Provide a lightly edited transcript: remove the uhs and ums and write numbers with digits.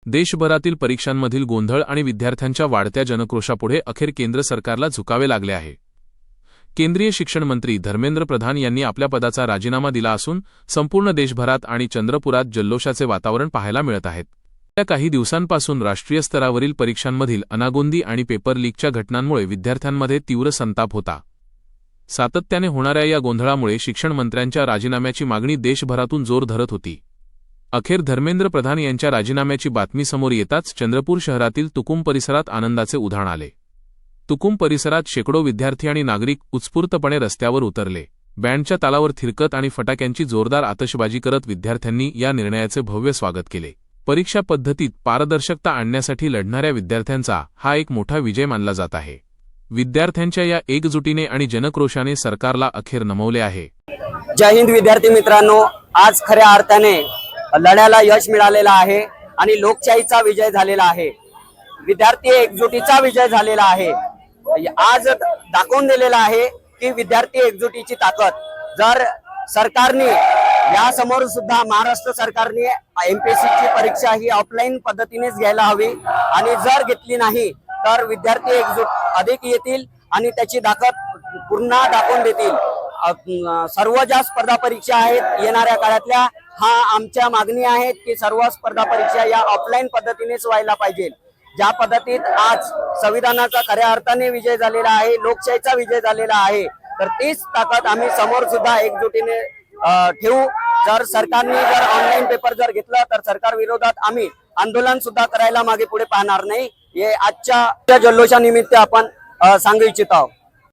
देशभरातील परीक्षांमधील गोंधळ आणि विद्यार्थ्यांच्या वाढत्या जनक्रोशापुढे अखेर केंद्र सरकारला झुकावे लागले आहे। केंद्रीय शिक्षण मंत्री धर्मेंद्र प्रधान यांनी आपल्या पदाचा राजीनामा दिला असून संपूर्ण देशभरात आणि चंद्रपुरात जल्लोषाचे वातावरण पाहायला मिळत आहे। गेल्या काही दिवसांपासून राष्ट्रीय स्तरावरील परीक्षांमधील अनागोंदी आणि पेपर लीकच्या घटनांमुळे विद्यार्थ्यांमध्ये तीव्र संताप होता। सातत्याने होणाऱ्या या गोंधळामुळे शिक्षण मंत्र्यांच्या राजीनाम्याची मागणी देशभरातून जोर धरत होती। अखेर धर्मेंद्र प्रधान यांच्या राजीनाम्याची बातमी समोर येताच चंद्रपूर शहरातील तुकुम परिसरात आनंदाचे उधाण आले। तुकुम परिसरात शेकडो विद्यार्थी आणि नागरिक उत्स्फूर्तपणे रस्त्यावर उतरले। बँडच्या तालावर थिरकत आणि फटाक्यांची जोरदार आतषबाजी करत विद्यार्थ्यांनी या निर्णयाचे भव्य स्वागत केले। परीक्षा पद्धतीत पारदर्शकता आणण्यासाठी लढणाऱ्या विद्यार्थ्यांचा हा एक मोठा विजय मानला जात आहे। विद्यार्थ्यांच्या या एकजुटीने आणि जनक्रोशाने सरकारला अखेर नमवले आहे। जय हिंद विद्यार्थी मित्रांनो, आज खऱ्या अर्थाने लढ्याला यश मिळालेलं आहे आणि लोकशाहीचा विजय झालेला आहे। विद्यार्थी एकजुटीचा विजय झालेला आहे। आज दाखवून दिलेला आहे की विद्यार्थी एकजुटीची ताकद जर सरकारने या समोर सुद्धा महाराष्ट्र सरकारने एमपीएससीची परीक्षा ही ऑफलाईन पद्धतीनेच घ्यायला हवी आणि जर घेतली नाही तर विद्यार्थी एकजूट अधिक येतील आणि त्याची ताकद पुन्हा दाखवून देतील। सर्व ज्या स्पर्धा परीक्षा आहेत येणाऱ्या काळातल्या, हा आमच्या मागणी आहे की सर्व स्पर्धा परीक्षा या ऑफलाईन पद्धतीनेच व्हायला पाहिजे। ज्या पद्धतीत आज संविधानाचा खऱ्या अर्थाने विजय झालेला आहे, लोकशाहीचा विजय झालेला आहे, तर तीच ताकद आम्ही समोर सुद्धा एकजुटीने ठेवू। जर सरकारने जर ऑनलाईन पेपर जर घेतला तर सरकार विरोधात आम्ही आंदोलन सुद्धा करायला मागे पुढे पाहणार नाही। हे आजच्या जल्लोषानिमित्त आपण सांगू इच्छित आहोत।